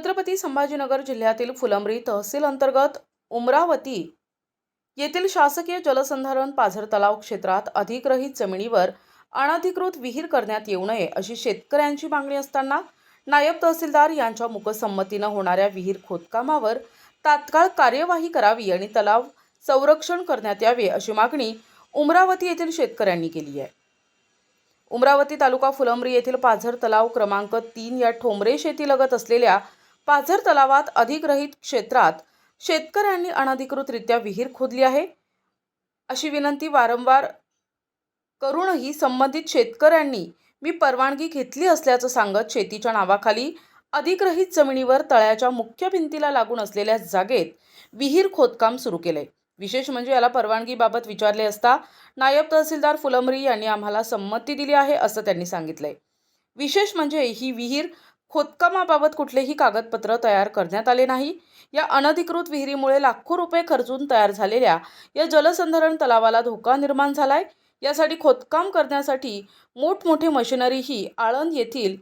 छत्रपती संभाजीनगर जिल्ह्यातील फुलंब्री तहसील अंतर्गत उमरावती येथील शासकीय जलसंधारण पाझर तलाव क्षेत्रात अधिग्रहित जमिनीवर अनधिकृत विहीर करण्यात येऊ नये अशी शेतकऱ्यांची मागणी असताना नायब तहसीलदार यांच्या मुकसंमतीने होणाऱ्या विहीर खोदकामावर तात्काळ कार्यवाही करावी आणि तलाव संरक्षण करण्यात यावे अशी मागणी उमरावती येथील शेतकऱ्यांनी केली आहे। उमरावती तालुका फुलंब्री येथील पाझर तलाव क्रमांक 3 या ठोंबरे शेतीलगत असलेल्या पाझर तलावात अधिग्रहित क्षेत्रात शेतकऱ्यांनी अनधिकृतरित्या विहीर खोदली आहे अशी विनंती वारंवार करूनही संबंधित शेतकऱ्यांनी मी परवानगी घेतली असल्याचं सांगत शेतीच्या नावाखाली अधिग्रहित जमिनीवर तळ्याच्या मुख्य भिंतीला लागून असलेल्या जागेत विहीर खोदकाम सुरू केले। विशेष म्हणजे याला परवानगीबाबत विचारले असता नायब तहसीलदार फुलंब्री यांनी आम्हाला संमती दिली आहे असं त्यांनी सांगितलंय। विशेष म्हणजे ही विहीर खोदकामाबाबत कुठलेही कागदपत्र तयार करण्यात आले नाही। या अनधिकृत विहिरीमुळे लाखो रुपये खर्चून तयार झालेल्या या जलसंधारण तलावाला धोका निर्माण झालाय। यासाठी खोदकाम करण्यासाठी मोठमोठे मशिनरीही आळंद येथील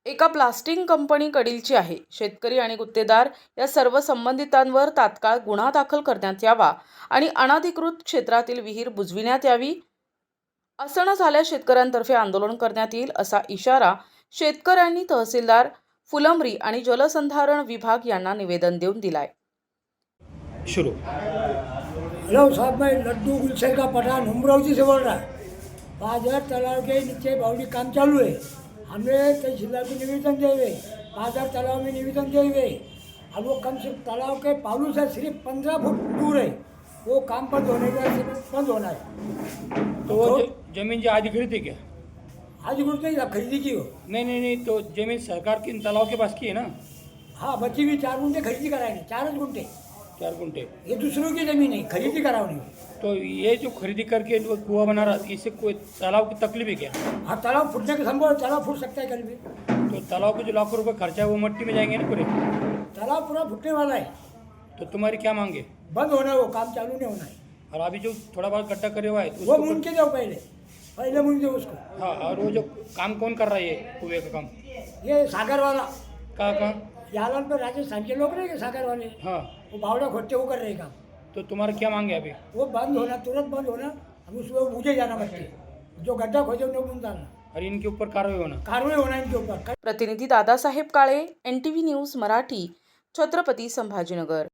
एका प्लास्टिक कंपनीकडीलची आहे। शेतकरी आणि गुत्तेदार या सर्व संबंधितांवर तात्काळ गुन्हा दाखल करण्यात यावा आणि अनधिकृत क्षेत्रातील विहीर बुजविण्यात यावी। असं न झाल्यास शेतकऱ्यांतर्फे आंदोलन करण्यात येईल असा इशारा शेतकऱ्यांनी तहसीलदार फुलंब्री आणि जलसंधारण विभाग यांना निवेदन देऊन दिलाय। शुरू। हेलो साहब, मैं लड्डू गुलशन का पठान उमरावती से बोल रहा है। पाझर तालाब के नीचे बाउंड्री काम चालू है। हमने तहसीलदार को निवेदन दिए हुए, पाझर तालाब में निवेदन दिए हुए। अब वो कम से तालाब के पालू से सिर्फ 15 फुट दूर है। वो काम बंद होने का सिर्फ बंद होना है। तो वो जमीन जो अधिकृत है क्या? अधिकृत नहीं, खरीदी की हो। नहीं, तो जमीन सरकार की तालाब के पास की है ना? हाँ, बची हुई 4 गुंठे खरीदी कराएंगे, 4 गुंठे। 4 गुंठे। ये दूसरों की जमीन है, खरीदी कराओनी। तो ये जो खरीदी करके वो कुआं बना रहा, इससे कोई तालाब की तकलीफ है क्या? हाँ, तालाब फूटने के संभव, तालाब फूट सकता है कल भी। तो तालाब के जो लाखों रुपए खर्चा है वो मिट्टी में जाएंगे ना पूरे? तालाब पूरा फूटने वाला है। तो तुम्हारी क्या मांगे? बंद होना है, वो काम चालू नहीं होना है। और अभी जो थोड़ा बहुत गड्ढा करे हुआ है तो वो उसको मुन के दो, पहले मुन दो उसको। हाँ, और वो जो काम कौन कर रहा है ये कुएं का काम? ये सागर वाला कहाँ? यालन पर राजस्थान के लोग रहेंगे सागर वाले, हाँ। वो बावड़ा खोदते वो कर रहे काम। तो तुम्हारा क्या मांगे अभी? वो बंद होना, तुरंत बंद होना। हम उसमें मुझे जाना मट्टी, जो गड्ढा खोजे उन्हें मुन डालना, और इनके ऊपर कार्रवाई होना। कार्रवाई होना इनके ऊपर। प्रतिनिधी दादासाहेब काळे, NTV न्यूज मराठी, छत्रपती संभाजीनगर।